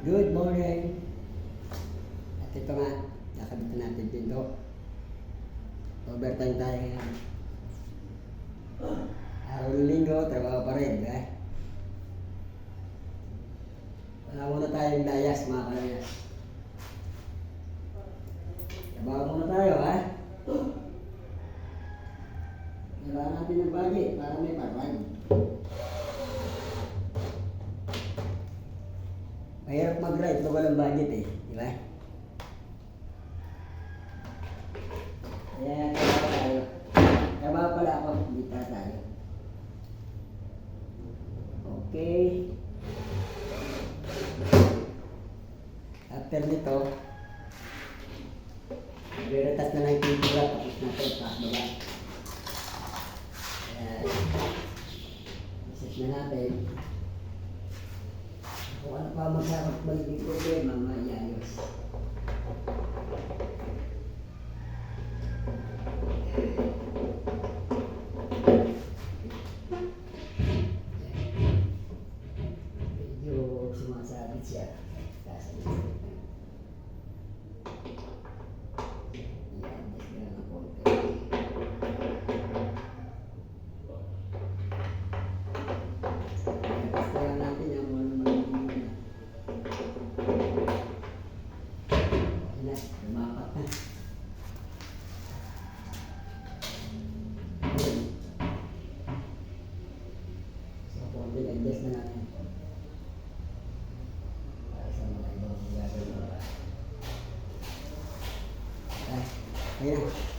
Good morning. At ito nga, nakabit na natin dito. Overtime tayo ngayon. Araw ng linggo, trabaho pa rin, di ba? Wala muna tayong layas, mga kalayas. Trabaho muna tayo, ha? Kailangan natin ng budget para may parang. Mahirap mag-ride pag walang budget eh, di ba? Kaya trabaho tayo. Trabaho pala ako, hindi pa tayo. Okay. After nito, magre-retas na lang yung pintura, tapos na ito, pakbaba. Ayan. Iset na natin. Kung ano pa masarap magiging problema, maayos. Medyo sumasabit siya. Kasi yan, just na ng konti. Basta lang natin yung mga magiging na, lumapat na. So, konting adjust na natin. Para sa mga ibang gagawin. Ay, ayun na.